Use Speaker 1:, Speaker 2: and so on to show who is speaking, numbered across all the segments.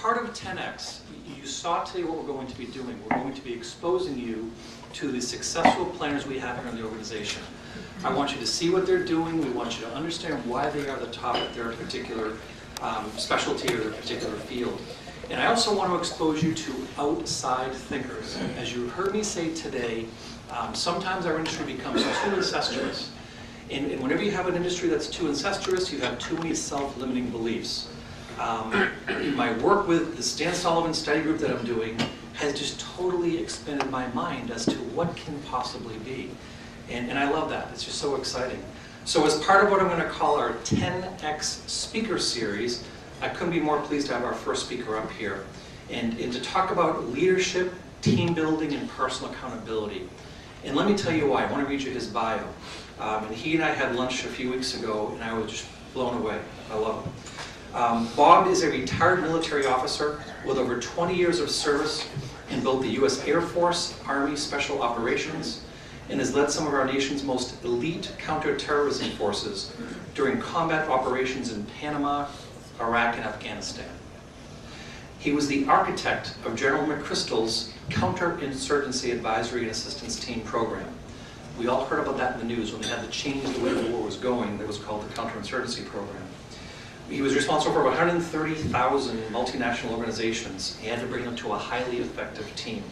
Speaker 1: part of 10X, you saw today what we're going to be doing. We're going to be exposing you to the successful planners we have here in the organization. I want you to see what they're doing. We want you to understand why they are the top at their particular specialty or their particular field. And I also want to expose you to outside thinkers. As you heard me say today, sometimes our industry becomes too incestuous. And whenever you have an industry that's too incestuous, you have too many self-limiting beliefs. My work with the Stan Sullivan study group that I'm doing has just totally expanded my mind as to what can possibly be. And I love that. It's just so exciting. So as part of what I'm going to call our 10X speaker series, I couldn't be more pleased to have our first speaker up here and to talk about leadership, team building, and personal accountability. And let me tell you why. I want to read you his bio. And he and I had lunch a few weeks ago, and I was just blown away. I love him. Bob is a retired military officer with over 20 years of service in both the U.S. Air Force, Army Special Operations, and has led some of our nation's most elite counterterrorism forces during combat operations in Panama, Iraq, and Afghanistan. He was the architect of General McChrystal's Counterinsurgency Advisory and Assistance Team program. We all heard about that in the news when they had to change the way the war was going. That was called the Counterinsurgency program. He was responsible for 130,000 multinational organizations. He had to bring them to a highly effective team.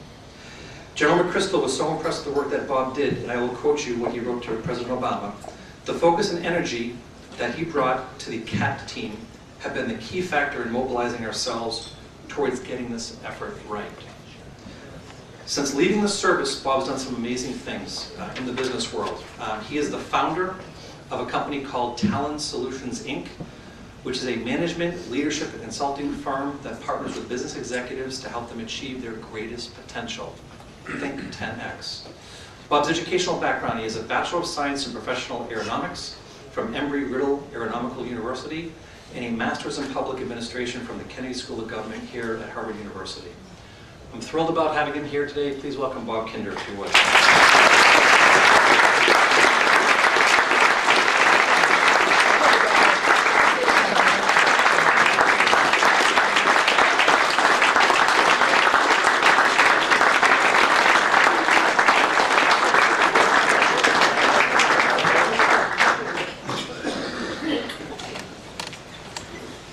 Speaker 1: General McChrystal was so impressed with the work that Bob did, and I will quote you what he wrote to President Obama. The focus and energy that he brought to the CAT team have been the key factor in mobilizing ourselves towards getting this effort right. Since leaving the service, Bob's done some amazing things in the business world. He is the founder of a company called Talent Solutions, Inc., which is a management, leadership, and consulting firm that partners with business executives to help them achieve their greatest potential. Think 10X. Bob's educational background, he has a Bachelor of Science in Professional Aeronautics from Embry-Riddle Aeronautical University and a Master's in Public Administration from the Kennedy School of Government here at Harvard University. I'm thrilled about having him here today. Please welcome Bob Kinder, if you would.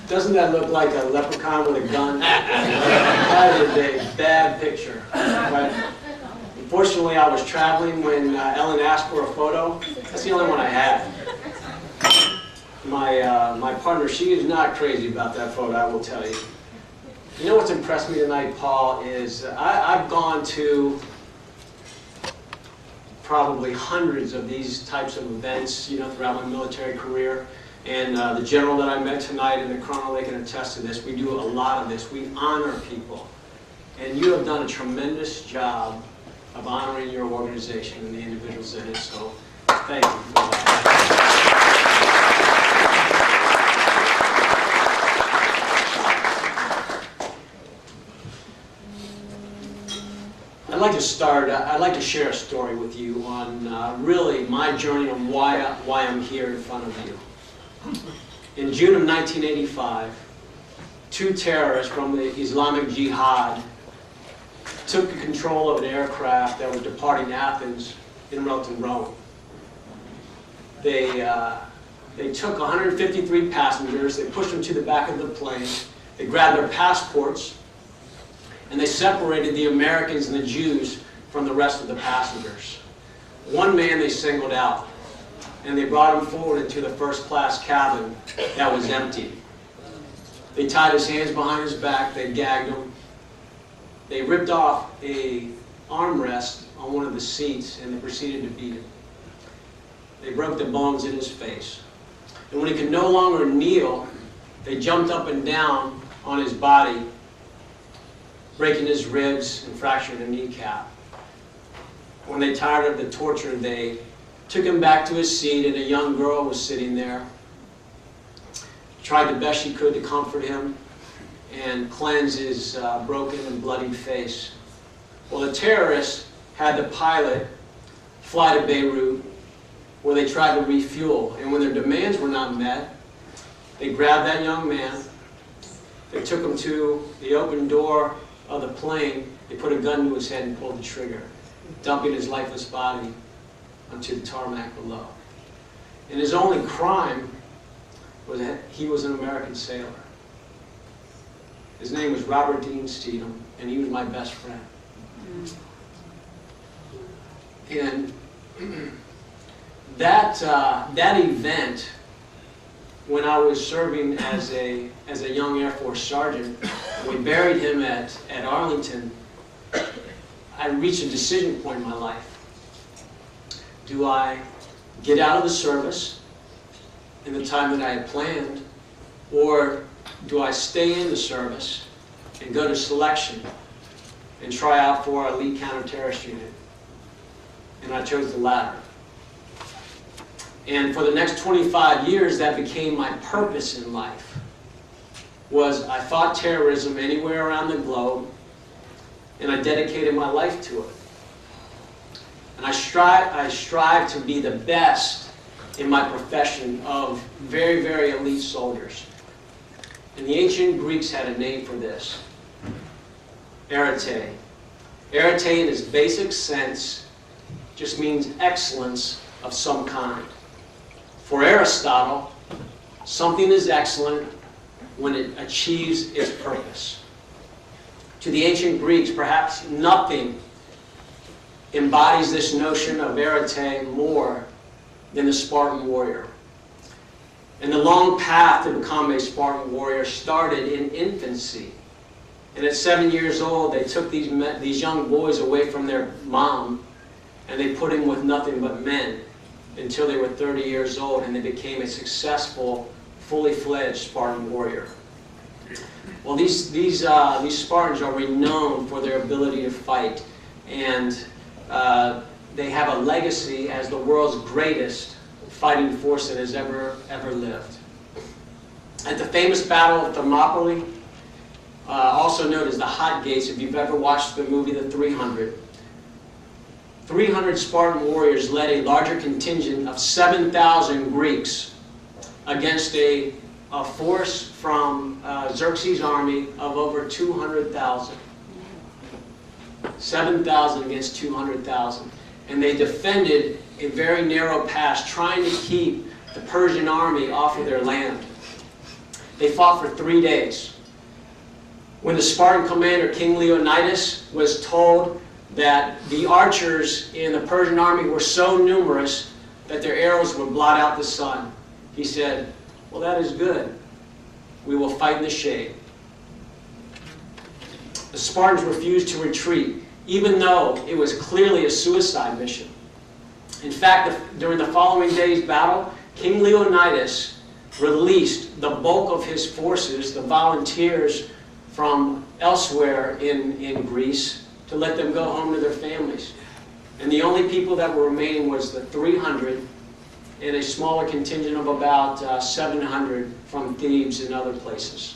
Speaker 2: Doesn't that look like a leprechaun with a gun? That is a bad picture. But unfortunately, I was traveling when Ellen asked for a photo. That's the only one I had. My partner, she is not crazy about that photo, I will tell you. You know what's impressed me tonight, Paul, is I've gone to probably hundreds of these types of events, throughout my military career. And the general that I met tonight in the Colonel, they can attest to this. We do a lot of this. We honor people. And you have done a tremendous job of honoring your organization and the individuals in it. So thank you for that. I'd like to share a story with you on really my journey and why I'm here in front of you. In June of 1985, two terrorists from the Islamic Jihad took control of an aircraft that was departing Athens en route to Rome. They took 153 passengers, they pushed them to the back of the plane, they grabbed their passports, and they separated the Americans and the Jews from the rest of the passengers. One man they singled out, and they brought him forward into the first-class cabin that was empty. They tied his hands behind his back, they gagged him. They ripped off an armrest on one of the seats, and they proceeded to beat him. They broke the bones in his face. And when he could no longer kneel, they jumped up and down on his body, breaking his ribs and fracturing a kneecap. When they tired of the torture, they took him back to his seat, and a young girl was sitting there. Tried the best she could to comfort him and cleanse his broken and bloody face. Well, the terrorists had the pilot fly to Beirut, where they tried to refuel. And when their demands were not met, they grabbed that young man, They took him to the open door of the plane. They put a gun to his head and pulled the trigger, dumping his lifeless body onto the tarmac below. And his only crime was that he was an American sailor. His name was Robert Dean Steedham, and he was my best friend. And that event, when I was serving as a young Air Force sergeant, we buried him at Arlington, I reached a decision point in my life. Do I get out of the service in the time that I had planned, or do I stay in the service and go to selection and try out for our elite counter-terrorist unit? And I chose the latter. And for the next 25 years, that became my purpose in life. Was I fought terrorism anywhere around the globe, and I dedicated my life to it. And I strive to be the best in my profession of very, very elite soldiers. And the ancient Greeks had a name for this: arete. Arete, in its basic sense, just means excellence of some kind. For Aristotle, something is excellent when it achieves its purpose. To the ancient Greeks, perhaps nothing embodies this notion of arete more than the Spartan warrior. And the long path to become a Spartan warrior started in infancy. And at 7 years old, they took these young boys away from their mom, and they put them with nothing but men until they were 30 years old, and they became a successful, fully fledged Spartan warrior. Well, these Spartans are renowned for their ability to fight, and they have a legacy as the world's greatest fighting force that has ever lived. At the famous Battle of Thermopylae, also known as the Hot Gates, if you've ever watched the movie The 300, 300 Spartan warriors led a larger contingent of 7,000 Greeks against a force from Xerxes' army of over 200,000. 7,000 against 200,000. And they defended a very narrow pass, trying to keep the Persian army off of their land. They fought for 3 days. When the Spartan commander, King Leonidas, was told that the archers in the Persian army were so numerous that their arrows would blot out the sun, he said, "Well, that is good. We will fight in the shade." The Spartans refused to retreat, even though it was clearly a suicide mission. In fact, during the following day's battle, King Leonidas released the bulk of his forces, the volunteers from elsewhere in Greece, to let them go home to their families. And the only people that were remaining was the 300 and a smaller contingent of about 700 from Thebes and other places.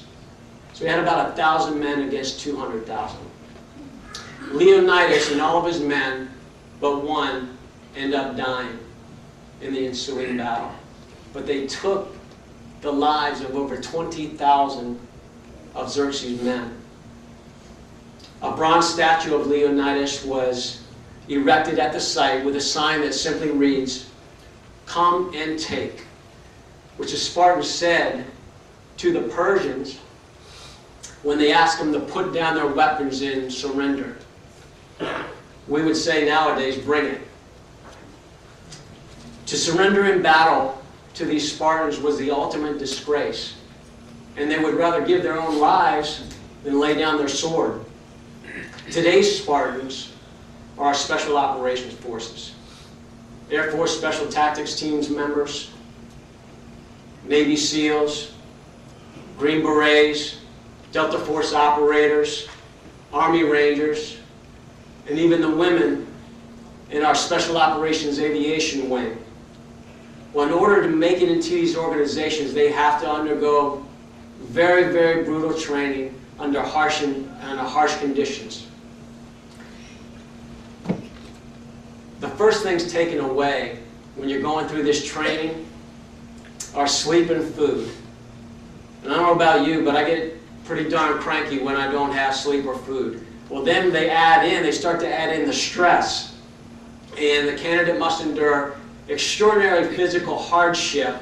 Speaker 2: So we had about 1,000 men against 200,000. Leonidas and all of his men, but one, end up dying in the ensuing battle. But they took the lives of over 20,000 of Xerxes' men. A bronze statue of Leonidas was erected at the site with a sign that simply reads, "Come and take," which the Spartans said to the Persians when they asked them to put down their weapons and surrender. We would say nowadays, "Bring it." To surrender in battle to these Spartans was the ultimate disgrace, and they would rather give their own lives than lay down their sword. Today's Spartans are our Special Operations Forces. Air Force Special Tactics Teams members, Navy SEALs, Green Berets, Delta Force operators, Army Rangers, and even the women in our Special Operations Aviation Wing. Well, in order to make it into these organizations, they have to undergo very, very brutal training under harsh conditions. The first things taken away when you're going through this training are sleep and food. And I don't know about you, but I get pretty darn cranky when I don't have sleep or food. Well, then they start to add in the stress. And the candidate must endure extraordinary physical hardship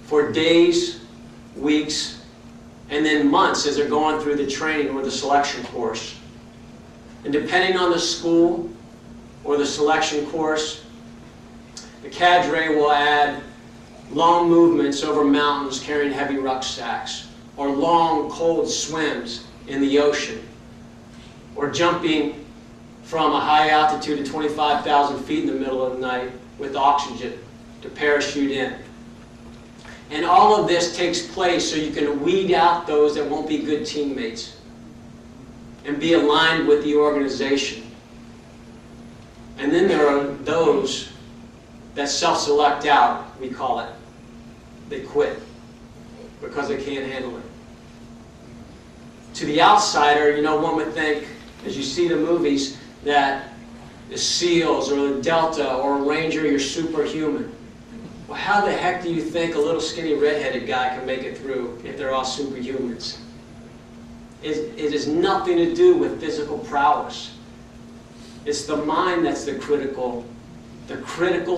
Speaker 2: for days, weeks, and then months as they're going through the training or the selection course. And depending on the school or the selection course, the cadre will add long movements over mountains carrying heavy rucksacks, or long, cold swims in the ocean, or jumping from a high altitude to 25,000 feet in the middle of the night with oxygen to parachute in. And all of this takes place so you can weed out those that won't be good teammates and be aligned with the organization. And then there are those that self-select out, we call it. They quit because they can't handle it. To the outsider, one would think, as you see the movies, that the SEALs or the Delta or a Ranger, you're superhuman. Well, how the heck do you think a little skinny redheaded guy can make it through if they're all superhumans? It has nothing to do with physical prowess. It's the mind that's the critical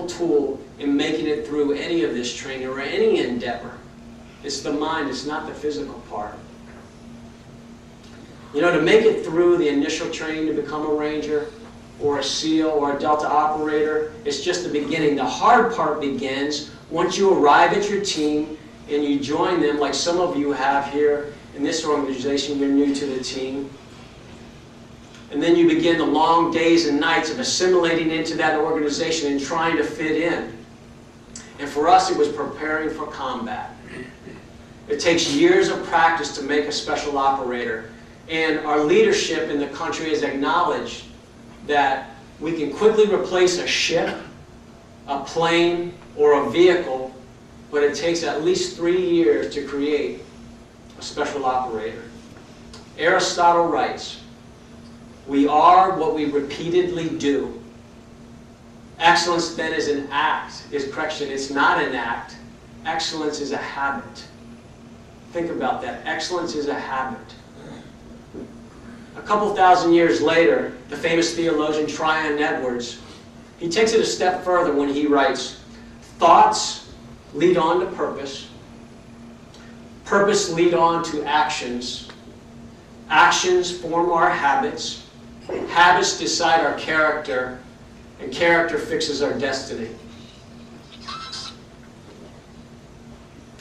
Speaker 2: tool in making it through any of this training or any endeavor. It's the mind, it's not the physical part. To make it through the initial training to become a Ranger or a SEAL or a Delta operator, it's just the beginning. The hard part begins once you arrive at your team and you join them, like some of you have here in this organization. You're new to the team. And then you begin the long days and nights of assimilating into that organization and trying to fit in. And for us, it was preparing for combat. It takes years of practice to make a special operator. And our leadership in the country has acknowledged that we can quickly replace a ship, a plane, or a vehicle, but it takes at least 3 years to create a special operator. Aristotle writes, "We are what we repeatedly do." Excellence then is an act. It's not an act. Excellence is a habit. Think about that. Excellence is a habit. A couple thousand years later, the famous theologian Tryon Edwards, he takes it a step further when he writes, "Thoughts lead on to purpose. Purpose lead on to actions. Actions form our habits. Habits decide our character. And character fixes our destiny."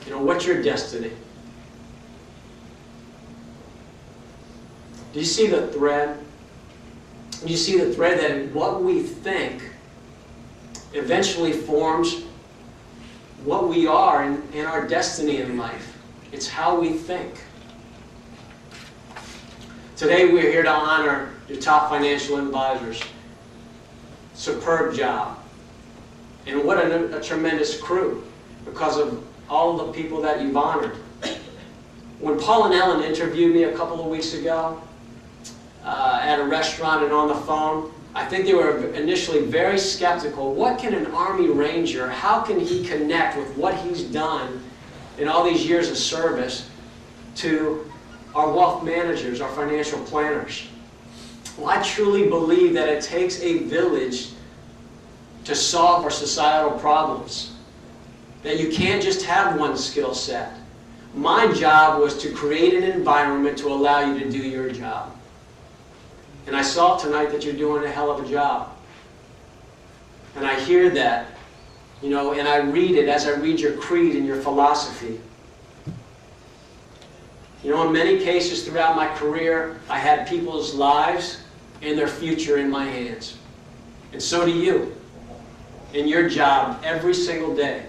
Speaker 2: What's your destiny? Do you see the thread? Do you see the thread that what we think eventually forms what we are in our destiny in life? It's how we think. Today we're here to honor your top financial advisors. Superb job. And what a tremendous crew because of all the people that you've honored. When Paul and Ellen interviewed me a couple of weeks ago at a restaurant and on the phone, I think they were initially very skeptical. What can an Army Ranger, how can he connect with what he's done in all these years of service to our wealth managers, our financial planners? Well, I truly believe that it takes a village to solve our societal problems. That you can't just have one skill set. My job was to create an environment to allow you to do your job. And I saw tonight that you're doing a hell of a job. And I hear that, and I read it as I read your creed and your philosophy. In many cases throughout my career, I had people's lives and their future in my hands. And so do you, in your job every single day.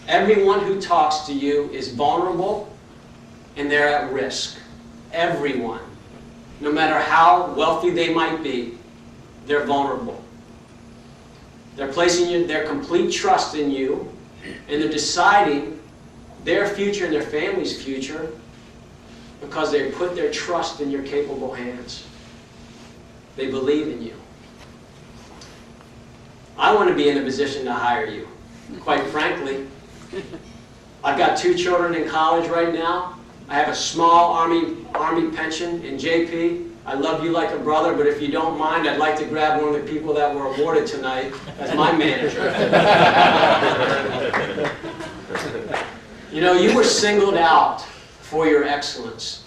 Speaker 2: Everyone who talks to you is vulnerable and they're at risk. Everyone. No matter how wealthy they might be, they're vulnerable. They're placing their complete trust in you, and they're deciding their future and their family's future because they put their trust in your capable hands. They believe in you. I want to be in a position to hire you. Quite frankly, I've got 2 children in college right now, I have a small Army pension. And JP, I love you like a brother, but if you don't mind, I'd like to grab one of the people that were awarded tonight as my manager. You know, you were singled out for your excellence.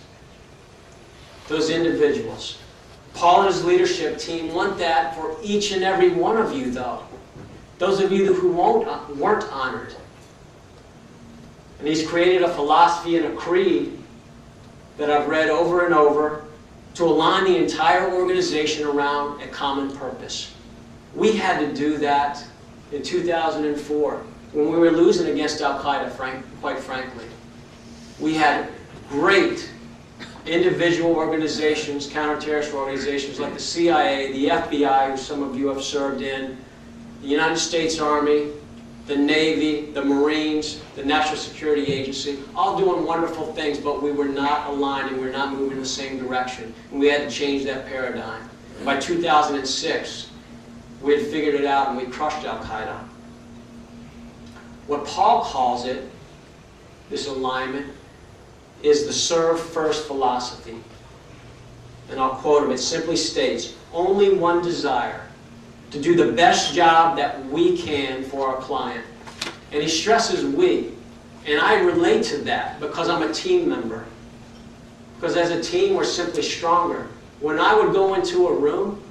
Speaker 2: Those individuals. Paul and his leadership team want that for each and every one of you, though. Those of you who weren't honored. And he's created a philosophy and a creed that I've read over and over to align the entire organization around a common purpose. We had to do that in 2004 when we were losing against Al-Qaeda, quite frankly. We had great individual organizations, counter-terrorist organizations like the CIA, the FBI, who some of you have served in, the United States Army, the Navy, the Marines, the National Security Agency, all doing wonderful things, but we were not aligning, we were not moving in the same direction. And we had to change that paradigm. By 2006, we had figured it out and we crushed Al-Qaeda. What Paul calls it, this alignment, is the serve first philosophy. And I'll quote him. It simply states, only one desire, to do the best job that we can for our client. And he stresses we. And I relate to that because I'm a team member. Because as a team, we're simply stronger. When I would go into a room,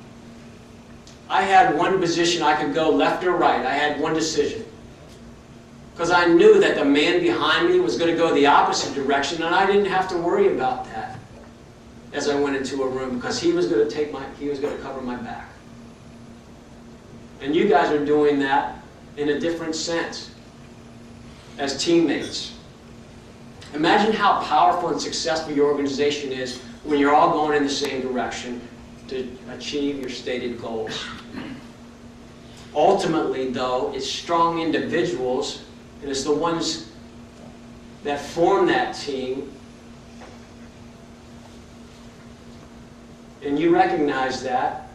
Speaker 2: I had one position. I could go left or right. I had one decision. Because I knew that the man behind me was going to go the opposite direction, and I didn't have to worry about that as I went into a room, because he was going to cover my back. And you guys are doing that in a different sense as teammates. Imagine how powerful and successful your organization is when you're all going in the same direction to achieve your stated goals. Ultimately, though, it's strong individuals, and it's the ones that form that team. And you recognize that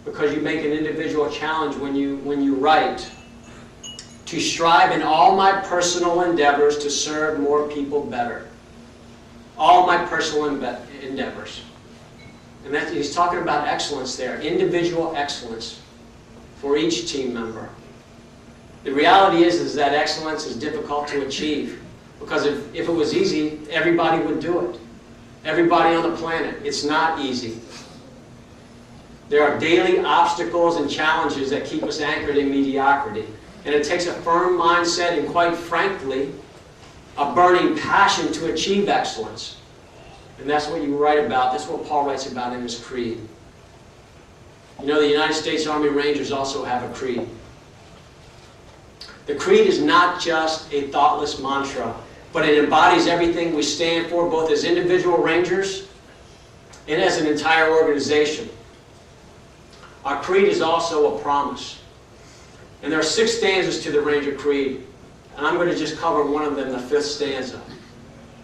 Speaker 2: because you make an individual challenge when you write to strive in all my personal endeavors to serve more people better. All my personal endeavors. And he's talking about excellence there, individual excellence for each team member. The reality is that excellence is difficult to achieve, because if it was easy, everybody would do it. Everybody on the planet. It's not easy. There are daily obstacles and challenges that keep us anchored in mediocrity. And it takes a firm mindset and, quite frankly, a burning passion to achieve excellence. And that's what you write about. That's what Paul writes about in his creed. You know, the United States Army Rangers also have a creed. The creed is not just a thoughtless mantra, but it embodies everything we stand for, both as individual Rangers and as an entire organization. Our creed is also a promise. And there are 6 stanzas to the Ranger Creed, and I'm going to just cover one of them, the 5th stanza.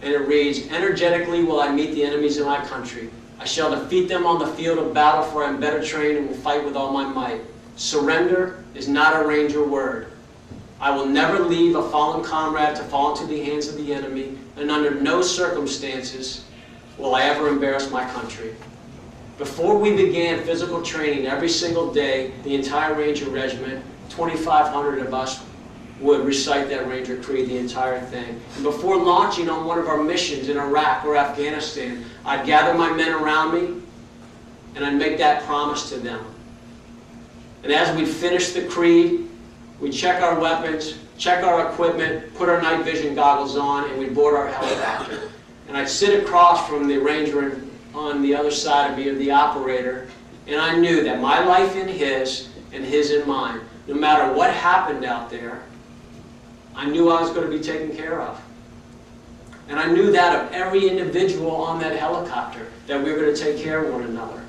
Speaker 2: And it reads, energetically will I meet the enemies of my country. I shall defeat them on the field of battle, for I am better trained and will fight with all my might. Surrender is not a Ranger word. I will never leave a fallen comrade to fall into the hands of the enemy, and under no circumstances will I ever embarrass my country. Before we began physical training every single day, the entire Ranger Regiment, 2,500 of us, would recite that Ranger Creed, the entire thing. And before launching on one of our missions in Iraq or Afghanistan, I'd gather my men around me and I'd make that promise to them. And as we'd finish the creed, we'd check our weapons, check our equipment, put our night vision goggles on, and we'd board our helicopter. And I'd sit across from the Ranger on the other side of me, or the operator, and I knew that my life in his and his in mine, no matter what happened out there, I knew I was going to be taken care of. And I knew that of every individual on that helicopter, that we were going to take care of one another.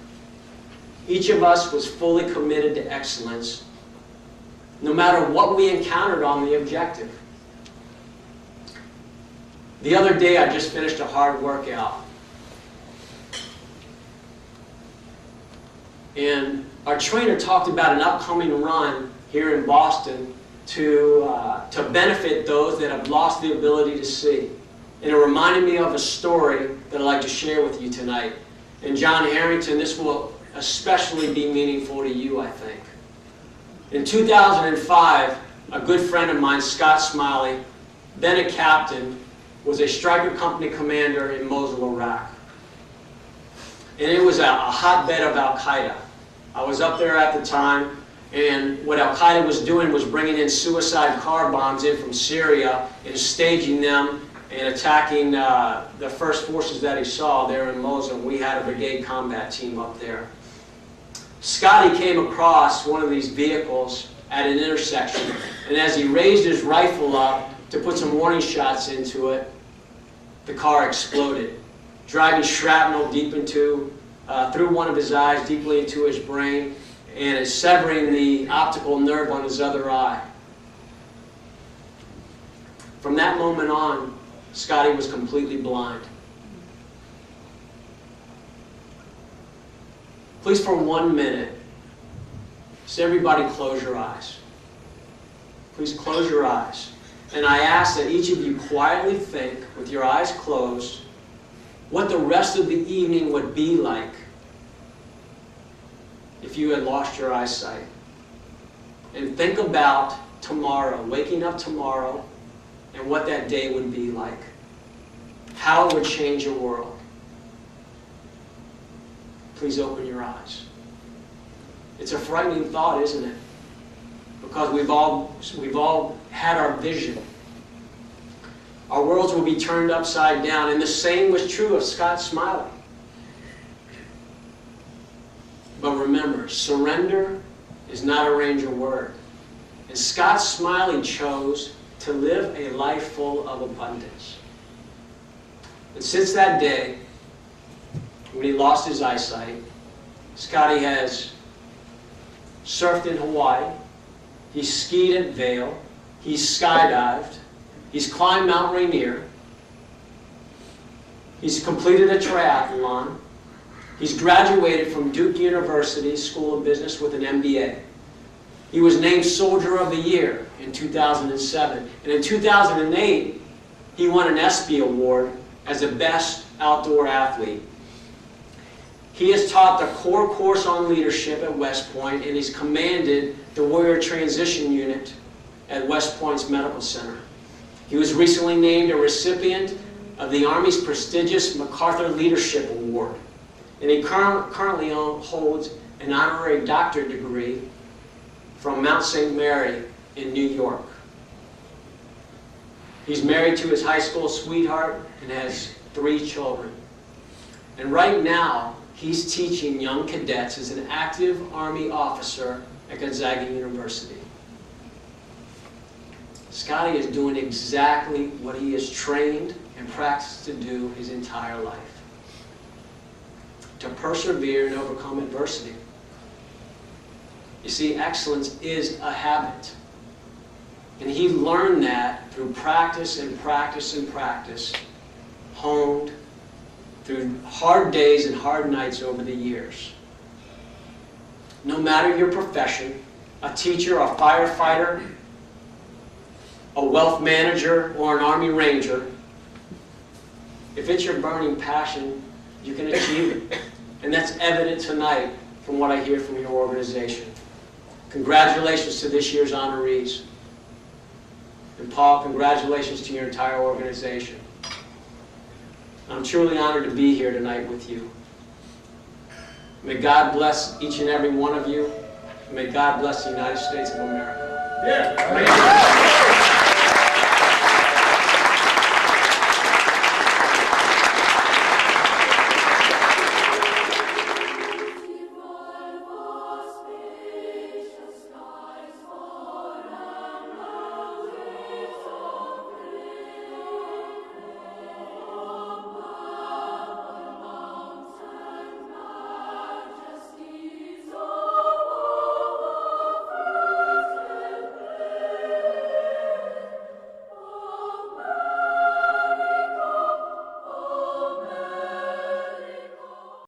Speaker 2: Each of us was fully committed to excellence, no matter what we encountered on the objective. The other day, I just finished a hard workout. And our trainer talked about an upcoming run here in Boston to benefit those that have lost the ability to see. And it reminded me of a story that I'd like to share with you tonight. And John Harrington, this will especially be meaningful to you, I think. In 2005, a good friend of mine, Scott Smiley, then a captain, was a Stryker Company commander in Mosul, Iraq. And it was a hotbed of Al-Qaeda. I was up there at the time, and what Al-Qaeda was doing was bringing in suicide car bombs in from Syria and staging them and attacking the first forces that he saw there in Mosul. We had a brigade combat team up there. Scotty came across one of these vehicles at an intersection, and as he raised his rifle up to put some warning shots into it, the car exploded, driving shrapnel deep into, through one of his eyes, deeply into his brain, and it's severing the optical nerve on his other eye. From that moment on, Scotty was completely blind. Please, for 1 minute, just everybody close your eyes. Please close your eyes. And I ask that each of you quietly think, with your eyes closed, what the rest of the evening would be like if you had lost your eyesight. And think about tomorrow, waking up tomorrow, and what that day would be like. How it would change your world. Please open your eyes. It's a frightening thought, isn't it? Because we've all had our vision. Our worlds will be turned upside down, and the same was true of Scott Smiley. But remember, surrender is not a Ranger word. And Scott Smiley chose to live a life full of abundance. And since that day, when he lost his eyesight, Scotty has surfed in Hawaii, he's skied at Vail, he's skydived, he's climbed Mount Rainier, he's completed a triathlon, he's graduated from Duke University School of Business with an MBA. He was named Soldier of the Year in 2007, and in 2008, he won an ESPY Award as the best outdoor athlete. He has taught the core course on leadership at West Point, and he's commanded the Warrior Transition Unit at West Point's Medical Center. He was recently named a recipient of the Army's prestigious MacArthur Leadership Award, and he currently holds an honorary doctorate degree from Mount St. Mary in New York. He's married to his high school sweetheart and has 3 children. And right now, he's teaching young cadets as an active Army officer at Gonzaga University. Scotty is doing exactly what he has trained and practiced to do his entire life. To persevere and overcome adversity. You see, excellence is a habit. And he learned that through practice and practice and practice, honed through hard days and hard nights over the years. No matter your profession, a teacher, a firefighter, a wealth manager, or an Army Ranger, if it's your burning passion, you can achieve it. And that's evident tonight from what I hear from your organization. Congratulations to this year's honorees. And Paul, congratulations to your entire organization. I'm truly honored to be here tonight with you. May God bless each and every one of you. May God bless the United States of America. Yeah.